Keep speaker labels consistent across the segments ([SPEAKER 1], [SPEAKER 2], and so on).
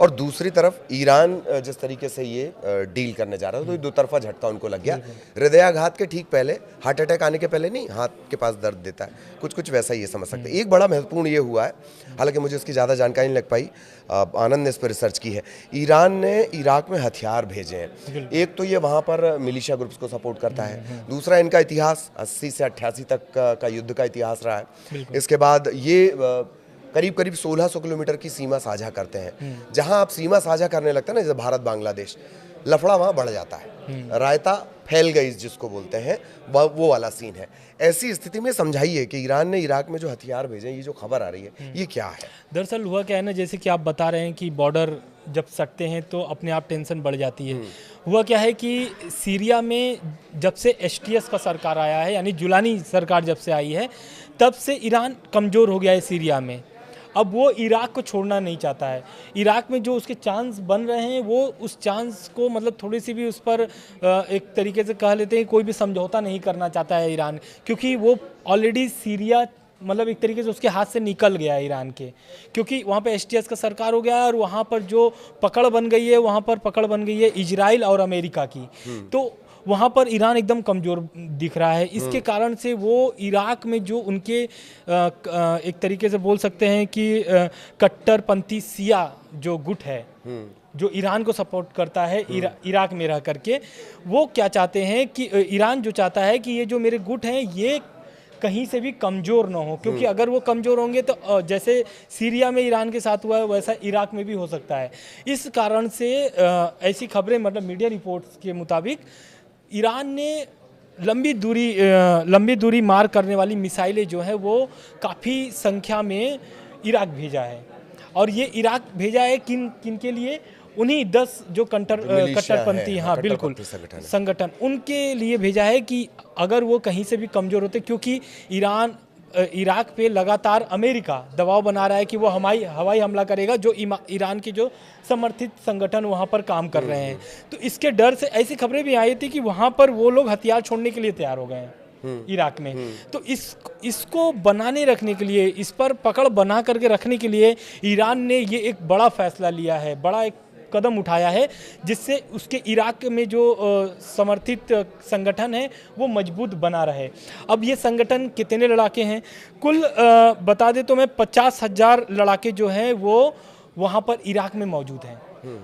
[SPEAKER 1] और दूसरी तरफ ईरान जिस तरीके से ये डील करने जा रहा था, तो ये दो तरफा झटका उनको लग गया। हृदयाघात के ठीक पहले, हार्ट अटैक आने के पहले नहीं, हाथ के पास दर्द देता है, कुछ कुछ वैसा ही ये समझ सकते हैं। एक बड़ा महत्वपूर्ण ये हुआ है, हालांकि मुझे उसकी ज़्यादा जानकारी नहीं लग पाई, आनंद ने इस पर रिसर्च की है। ईरान ने इराक में हथियार भेजे हैं। एक तो ये वहाँ पर मिलिशिया ग्रुप्स को सपोर्ट करता है, दूसरा इनका इतिहास 80 से 88 तक का युद्ध का इतिहास रहा है। इसके बाद ये करीब करीब 1600 किलोमीटर की सीमा साझा करते हैं। जहां आप सीमा साझा करने लगते हैं ना, जैसे भारत बांग्लादेश, लफड़ा वहां बढ़ जाता है, रायता फैल गई जिसको बोलते हैं, वो वाला सीन है। ऐसी स्थिति में समझाइए कि ईरान ने इराक में जो हथियार भेजे, ये जो खबर आ रही है, ये क्या है?
[SPEAKER 2] दरअसल हुआ क्या है ना, जैसे कि आप बता रहे हैं कि बॉर्डर जब सटते हैं तो अपने आप टेंशन बढ़ जाती है। हुआ क्या है कि सीरिया में जब से एसटीएस का सरकार आया है, यानी जुलानी सरकार जब से आई है, तब से ईरान कमज़ोर हो गया है सीरिया में। अब वो इराक को छोड़ना नहीं चाहता है। इराक में जो उसके चांस बन रहे हैं, वो उस चांस को मतलब थोड़ी सी भी उस पर एक तरीके से कह लेते हैं, कोई भी समझौता नहीं करना चाहता है ईरान, क्योंकि वो ऑलरेडी सीरिया मतलब एक तरीके से उसके हाथ से निकल गया है ईरान के, क्योंकि वहाँ पे एसटीएस का सरकार हो गया है और वहाँ पर जो पकड़ बन गई है, वहाँ पर पकड़ बन गई है इजराइल और अमेरिका की। तो वहाँ पर ईरान एकदम कमज़ोर दिख रहा है। इसके कारण से वो इराक में जो उनके एक तरीके से बोल सकते हैं कि कट्टरपंथी शिया जो गुट है, जो ईरान को सपोर्ट करता है इराक में रह करके, वो क्या चाहते हैं कि ईरान जो चाहता है कि ये जो मेरे गुट हैं ये कहीं से भी कमज़ोर ना हो, क्योंकि अगर वो कमज़ोर होंगे तो जैसे सीरिया में ईरान के साथ हुआ है, वैसा इराक में भी हो सकता है। इस कारण से ऐसी खबरें, मतलब मीडिया रिपोर्ट्स के मुताबिक, ईरान ने लंबी दूरी मार करने वाली मिसाइलें जो है वो काफ़ी संख्या में इराक भेजा है। और ये इराक भेजा है किन के लिए? उन्हीं 10 जो कट्टरपंथी, हाँ बिल्कुल, संगठन, उनके लिए भेजा है कि अगर वो कहीं से भी कमज़ोर होते, क्योंकि इराक पे लगातार अमेरिका दबाव बना रहा है कि वो हवाई हमला करेगा, जो ईरान के जो समर्थित संगठन वहाँ पर काम कर रहे हैं। तो इसके डर से ऐसी खबरें भी आई थी कि वहाँ पर वो लोग हथियार छोड़ने के लिए तैयार हो गए हैं इराक में। तो इसको बनाने रखने के लिए, इस पर पकड़ बना करके रखने के लिए ईरान ने ये एक बड़ा फैसला लिया है, बड़ा एक कदम उठाया है, जिससे उसके इराक में जो समर्थित संगठन है वो मजबूत बना रहे। अब ये संगठन कितने लड़ाके हैं? कुल बता दे तो मैं 50,000 लड़ाके जो हैं वो वहाँ पर इराक में मौजूद हैं।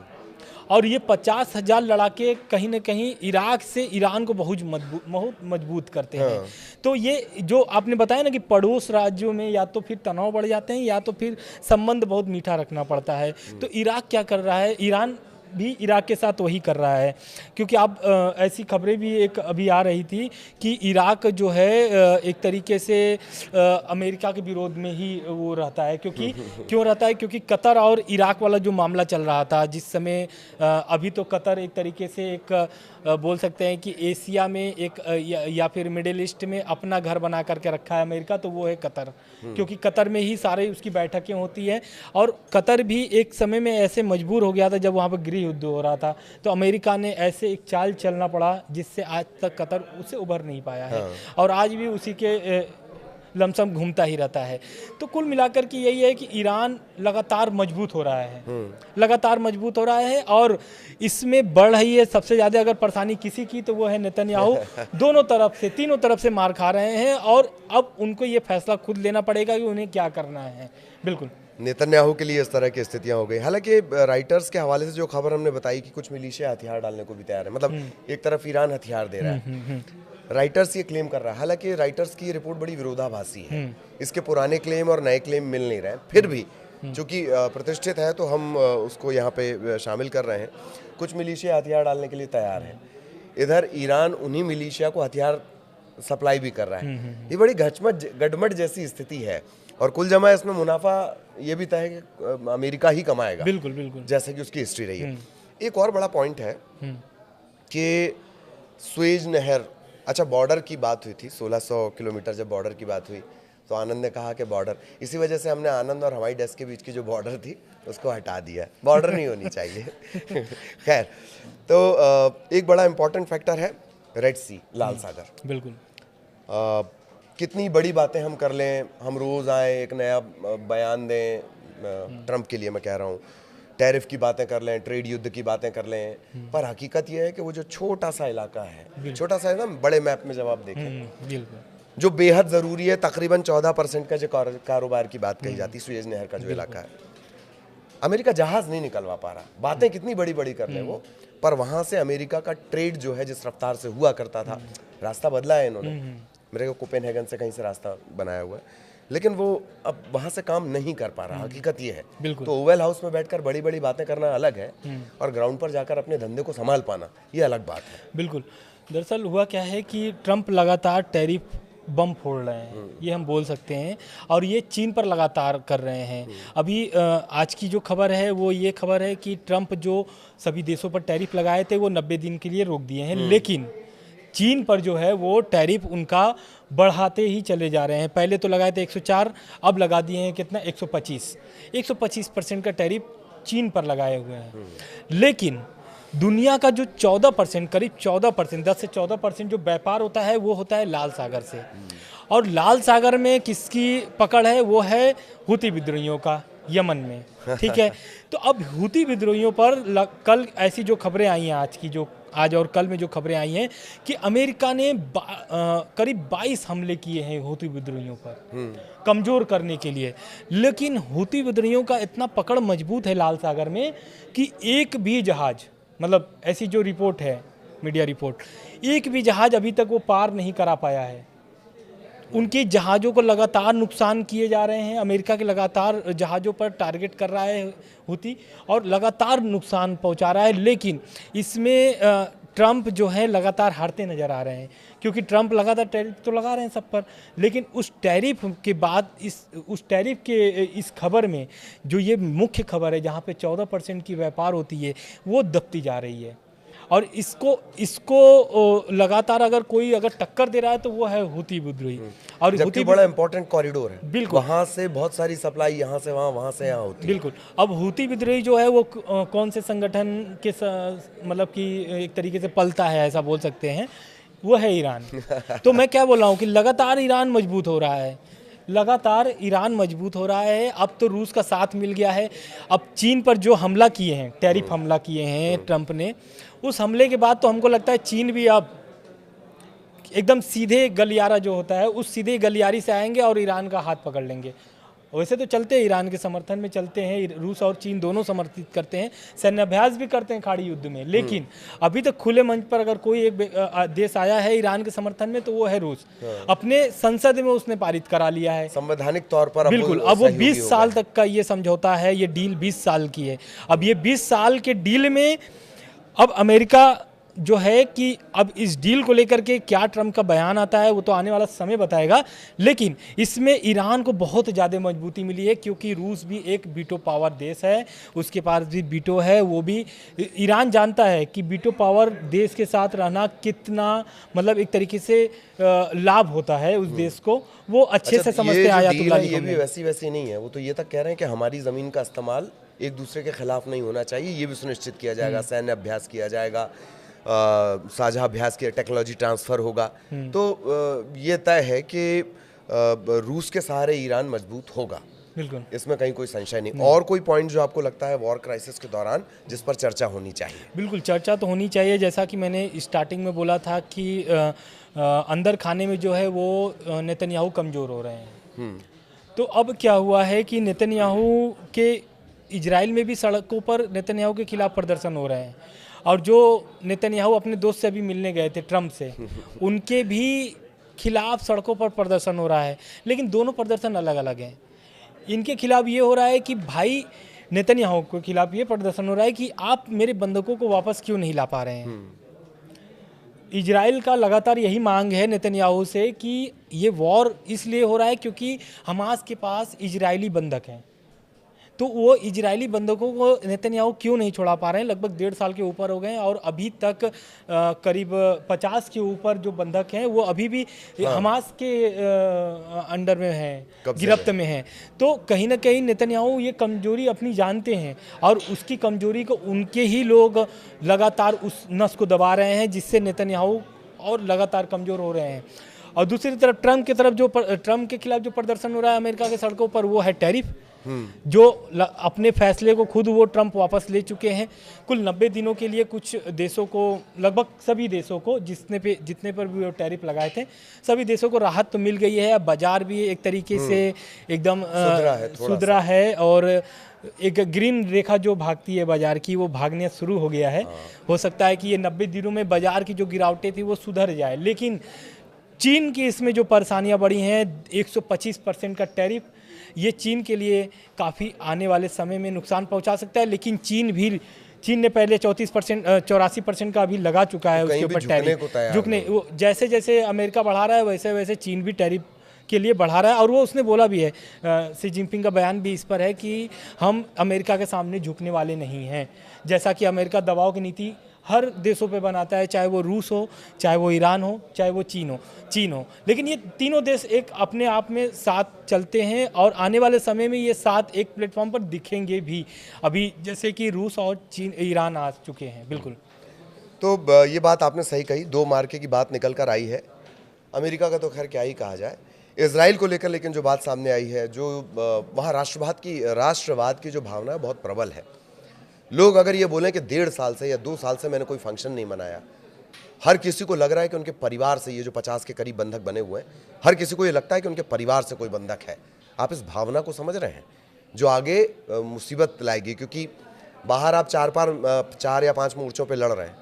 [SPEAKER 2] और ये 50,000 लड़ाके कहीं ना कहीं इराक से ईरान को बहुत मजबूत करते हैं। तो ये जो आपने बताया ना कि पड़ोस राज्यों में या तो फिर तनाव बढ़ जाते हैं या तो फिर संबंध बहुत मीठा रखना पड़ता है। तो इराक क्या कर रहा है? ईरान भी इराक के साथ वही कर रहा है, क्योंकि आप ऐसी खबरें भी एक अभी आ रही थी कि इराक जो है एक तरीके से अमेरिका के विरोध में ही वो रहता है। क्यों रहता है? क्योंकि कतर और इराक वाला जो मामला चल रहा था जिस समय, अभी तो कतर एक तरीके से एक बोल सकते हैं कि एशिया में एक या फिर मिडिल ईस्ट में अपना घर बना करके रखा है अमेरिका, तो वो है कतर, क्योंकि कतर में ही सारे उसकी बैठकें होती हैं। और कतर भी एक समय में ऐसे मजबूर हो गया था जब वहाँ पर गृह युद्ध हो रहा था, तो अमेरिका ने ऐसे एक चाल चलना पड़ा जिससे आज तक कतर उससे उभर नहीं पाया है। और आज भी उसी के लमसम घूमता ही रहता है। तो कुल मिलाकर के यही है कि ईरान लगातार मजबूत हो रहा है, लगातार मजबूत हो रहा है। और इसमें बढ़ रही है सबसे ज़्यादा अगर परेशानी किसी की, तो वो है नेतन्याहू। दोनों तरफ से, तीनों तरफ से मार खा रहे हैं और अब उनको ये फैसला खुद लेना पड़ेगा कि उन्हें क्या करना है। बिल्कुल,
[SPEAKER 1] नेतन्याहू के लिए इस तरह की स्थितियां हो गई। हालांकि राइटर्स के हवाले से जो खबर हमने बताई कि कुछ मिलिशिया हथियार डालने को भी तैयार है, मतलब एक तरफ ईरान हथियार दे रहा है, राइटर्स ये क्लेम कर रहा है। हालांकि राइटर्स की ये रिपोर्ट बड़ी विरोधाभासी है, इसके पुराने क्लेम और नए क्लेम मिल नहीं रहे हैं। फिर भी चूंकि प्रतिष्ठित है तो हम उसको यहाँ पे शामिल कर रहे हैं। कुछ मिलिशिया हथियार डालने के लिए तैयार है, इधर ईरान उन्हीं मिलिशिया को हथियार सप्लाई भी कर रहा है। ये बड़ी गड़मट जैसी स्थिति है। और कुल जमा इसमें मुनाफा ये भी तय है कि अमेरिका ही कमाएगा,
[SPEAKER 2] बिल्कुल बिल्कुल,
[SPEAKER 1] जैसे कि उसकी हिस्ट्री रही है। एक और बड़ा पॉइंट है कि स्वेज नहर, अच्छा बॉर्डर की बात हुई थी, 1600 किलोमीटर जब बॉर्डर की बात हुई तो आनंद ने कहा कि बॉर्डर, इसी वजह से हमने आनंद और हमारी डेस्क के बीच की जो बॉर्डर थी उसको हटा दिया, बॉर्डर नहीं होनी चाहिए। खैर, तो एक बड़ा इंपॉर्टेंट फैक्टर है रेड सी, लाल सागर।
[SPEAKER 2] बिल्कुल,
[SPEAKER 1] कितनी बड़ी बातें हम कर लें, हम रोज़ आए एक नया बयान दें, ट्रंप के लिए मैं कह रहा हूँ, टैरिफ की बातें कर लें, ट्रेड युद्ध की बातें कर लें, पर हकीकत यह है कि वो जो छोटा सा इलाका है, छोटा सा है ना, बड़े मैप में जब आप देखें,
[SPEAKER 2] बिल्कुल
[SPEAKER 1] जो बेहद ज़रूरी है, तकरीबन 14% का जो कारोबार की बात कही जाती है, सुएज नहर का जो इलाका है, अमेरिका जहाज नहीं निकलवा पा रहा। बातें कितनी बड़ी बड़ी कर ले वो, पर वहाँ से अमेरिका का ट्रेड जो है जिस रफ्तार से हुआ करता था, रास्ता बदला है इन्होंने, मेरे को कोपेनहेगन से कहीं से रास्ता बनाया हुआ है, लेकिन वो अब वहाँ से काम नहीं कर पा रहा। हकीकत ये है। तो ओवेल हाउस में बैठकर बड़ी बड़ी बातें करना अलग है, और ग्राउंड पर जाकर अपने धंधे को संभाल पाना ये अलग बात है।
[SPEAKER 2] बिल्कुल। दरअसल हुआ क्या है कि ट्रंप लगातार टैरिफ बम फोड़ रहे हैं, ये हम बोल सकते हैं, और ये चीन पर लगातार कर रहे हैं। अभी आज की जो खबर है वो ये खबर है कि ट्रंप जो सभी देशों पर टैरिफ लगाए थे वो 90 दिन के लिए रोक दिए हैं, लेकिन चीन पर जो है वो टैरिफ उनका बढ़ाते ही चले जा रहे हैं। पहले तो लगाए थे 104, अब लगा दिए हैं कितना, 125% का टैरिफ चीन पर लगाए हुए हैं। लेकिन दुनिया का जो 14%, करीब 14%, 10 से 14% जो व्यापार होता है वो होता है लाल सागर से, और लाल सागर में किसकी पकड़ है, वो है हुती विद्रोहियों का, यमन में। ठीक है, तो अब हुती विद्रोहियों पर कल ऐसी जो खबरें आई हैं, आज और कल में जो खबरें आई हैं कि अमेरिका ने करीब 22 हमले किए हैं हुती विद्रोहियों पर, कमज़ोर करने के लिए। लेकिन हुती विद्रोहियों का इतना पकड़ मजबूत है लाल सागर में कि एक भी जहाज़, मतलब ऐसी जो रिपोर्ट है, मीडिया रिपोर्ट, एक भी जहाज़ अभी तक वो पार नहीं करा पाया है। उनके जहाज़ों को लगातार नुकसान किए जा रहे हैं, अमेरिका के लगातार जहाज़ों पर टारगेट कर रहा है हुती, और लगातार नुकसान पहुंचा रहा है। लेकिन इसमें ट्रंप जो है लगातार हारते नज़र आ रहे हैं, क्योंकि ट्रंप लगातार टैरिफ तो लगा रहे हैं सब पर, लेकिन उस टैरिफ के बाद उस टैरिफ के इस खबर में जो ये मुख्य खबर है, जहाँ पे 14% की व्यापार होती है, वो दबती जा रही है। और इसको लगातार अगर कोई टक्कर दे रहा है तो वो है हुती विद्रोही। और
[SPEAKER 1] जबकि बड़ा इंपॉर्टेंट कॉरिडोर है,
[SPEAKER 2] बिल्कुल,
[SPEAKER 1] वहाँ से बहुत सारी सप्लाई यहाँ से वहाँ, वहाँ से यहाँ होती है।
[SPEAKER 2] बिल्कुल। अब हुती विद्रोही जो है वो कौन से संगठन के मतलब कि एक तरीके से पलता है, ऐसा बोल सकते हैं, वो है ईरान। तो मैं क्या बोल रहा हूँ कि लगातार ईरान मजबूत हो रहा है, लगातार ईरान मजबूत हो रहा है। अब तो रूस का साथ मिल गया है। अब चीन पर जो हमला किए हैं, टैरिफ हमला किए हैं ट्रंप ने, उस हमले के बाद तो हमको लगता है चीन भी अब एकदम सीधे गलियारा जो होता है, उस सीधे गलियारी से आएंगे और ईरान का हाथ पकड़ लेंगे। वैसे तो चलते हैं, ईरान के समर्थन में चलते हैं, रूस और चीन दोनों समर्थित करते हैं, सैन्य अभ्यास भी करते हैं खाड़ी युद्ध में। लेकिन अभी तक खुले मंच पर अगर कोई एक देश आया है ईरान के समर्थन में तो वो है रूस। अपने संसद में उसने पारित करा लिया है
[SPEAKER 1] संवैधानिक तौर पर।
[SPEAKER 2] बिल्कुल। अब वो 20 साल तक का ये समझौता है, ये डील 20 साल की है। अब ये 20 साल के डील में अब अमेरिका जो है कि अब इस डील को लेकर के क्या ट्रंप का बयान आता है वो तो आने वाला समय बताएगा, लेकिन इसमें ईरान को बहुत ज़्यादा मजबूती मिली है, क्योंकि रूस भी एक वीटो पावर देश है, उसके पास भी वीटो है। वो भी ईरान जानता है कि वीटो पावर देश के साथ रहना कितना, मतलब एक तरीके से लाभ होता है उस देश को, वो अच्छे से समझते हैं आयतुल्लाह अली
[SPEAKER 1] ख़मेनी। ये भी वैसी नहीं है, वो तो ये तक कह रहे हैं कि हमारी ज़मीन का इस्तेमाल एक दूसरे के खिलाफ नहीं होना चाहिए, ये भी सुनिश्चित किया जाएगा, सैन्य अभ्यास किया जाएगा, साझा अभ्यास किया, टेक्नोलॉजी ट्रांसफ़र होगा। तो ये तय है कि रूस के सहारे ईरान मजबूत होगा,
[SPEAKER 2] बिल्कुल,
[SPEAKER 1] इसमें कहीं कोई संशय नहीं। और कोई पॉइंट जो आपको लगता है वॉर क्राइसिस के दौरान जिस पर चर्चा होनी चाहिए?
[SPEAKER 2] बिल्कुल, चर्चा तो होनी चाहिए। जैसा कि मैंने स्टार्टिंग में बोला था कि अंदर खाने में जो है वो नेतन्याहू कमज़ोर हो रहे हैं। तो अब क्या हुआ है कि नेतन्याहू के इजराइल में भी सड़कों पर नेतन्याहू के खिलाफ प्रदर्शन हो रहे हैं, और जो नेतन्याहू अपने दोस्त से अभी मिलने गए थे ट्रंप से, उनके भी खिलाफ सड़कों पर प्रदर्शन हो रहा है। लेकिन दोनों प्रदर्शन अलग अलग हैं। इनके खिलाफ ये हो रहा है कि भाई, नेतन्याहू के खिलाफ ये प्रदर्शन हो रहा है कि आप मेरे बंधकों को वापस क्यों नहीं ला पा रहे हैं। इजराइल का लगातार यही मांग है नेतन्याहू से कि ये वॉर इसलिए हो रहा है क्योंकि हमास के पास इजरायली बंधक हैं, तो वो इजरायली बंधकों को नेतन्याहू क्यों नहीं छोड़ा पा रहे हैं। लगभग 1.5 साल के ऊपर हो गए हैं, और अभी तक करीब 50 के ऊपर जो बंधक हैं वो अभी भी हमास के अंडर में हैं, गिरफ्त में हैं। तो कहीं ना कहीं नेतन्याहू ये कमजोरी अपनी जानते हैं, और उसकी कमजोरी को उनके ही लोग लगातार उस नस को दबा रहे हैं, जिससे नेतन्याहू और लगातार कमज़ोर हो रहे हैं। और दूसरी तरफ ट्रंप के खिलाफ जो प्रदर्शन हो रहा है अमेरिका के सड़कों पर, वो है टैरिफ। जो अपने फैसले को खुद वो ट्रंप वापस ले चुके हैं। कुल 90 दिनों के लिए कुछ देशों को, लगभग सभी देशों को जितने पर भी वो टैरिफ लगाए थे, सभी देशों को राहत तो मिल गई है। अब बाजार भी एक तरीके से एकदम सुधरा है और एक ग्रीन रेखा जो भागती है बाजार की, वो भागने शुरू हो गया है। हो सकता है कि ये 90 दिनों में बाजार की जो गिरावटें थी वो सुधर जाए, लेकिन चीन की इसमें जो परेशानियां बढ़ी हैं, 125% का टैरिफ, ये चीन के लिए काफ़ी आने वाले समय में नुकसान पहुंचा सकता है। लेकिन चीन ने पहले 84% का अभी लगा चुका है उसके ऊपर टैरिफ। जैसे जैसे अमेरिका बढ़ा रहा है वैसे वैसे चीन भी टैरिफ के लिए बढ़ा रहा है। और वो उसने बोला भी है, शी जिनपिंग का बयान भी इस पर है कि हम अमेरिका के सामने झुकने वाले नहीं हैं। जैसा कि अमेरिका दबाव की नीति हर देशों पे बनाता है, चाहे वो रूस हो, चाहे वो ईरान हो, चाहे वो चीन हो। लेकिन ये तीनों देश एक अपने आप में साथ चलते हैं और आने वाले समय में ये साथ एक प्लेटफॉर्म पर दिखेंगे भी, अभी जैसे कि रूस और चीन, ईरान आ चुके हैं। बिल्कुल,
[SPEAKER 1] तो ये बात आपने सही कही, 2 मार्के की बात निकल कर आई है। अमेरिका का तो खैर क्या ही कहा जाए। इजराइल को लेकर लेकिन जो बात सामने आई है, जो वहाँ राष्ट्रवाद की जो भावना है बहुत प्रबल है। लोग अगर ये बोलें कि 1.5 साल से या 2 साल से मैंने कोई फंक्शन नहीं मनाया, हर किसी को लग रहा है कि उनके परिवार से, ये जो 50 के करीब बंधक बने हुए हैं, हर किसी को ये लगता है कि उनके परिवार से कोई बंधक है। आप इस भावना को समझ रहे हैं जो आगे मुसीबत लाएगी, क्योंकि बाहर आप 4 या 5 मोर्चों पे लड़ रहे हैं,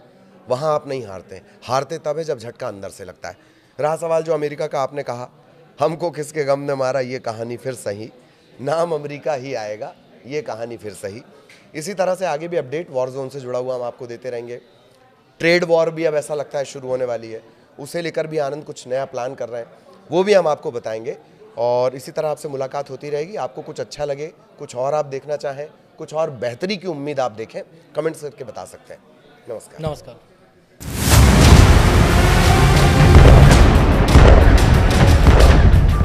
[SPEAKER 1] वहाँ आप नहीं हारते तब है जब झटका अंदर से लगता है। रहा सवाल जो अमेरिका का, आपने कहा हमको किसके गम ने मारा, ये कहानी फिर सही, नाम अमेरिका ही आएगा, ये कहानी फिर सही। इसी तरह से आगे भी अपडेट वॉर जोन से जुड़ा हुआ हम आपको देते रहेंगे। ट्रेड वॉर भी अब ऐसा लगता है शुरू होने वाली है, उसे लेकर भी आनंद कुछ नया प्लान कर रहे हैं, वो भी हम आपको बताएंगे। और इसी तरह आपसे मुलाकात होती रहेगी। आपको कुछ अच्छा लगे, कुछ और आप देखना चाहें, कुछ और बेहतरी की उम्मीद आप देखें, कमेंट्स करके बता सकते हैं। नमस्कार।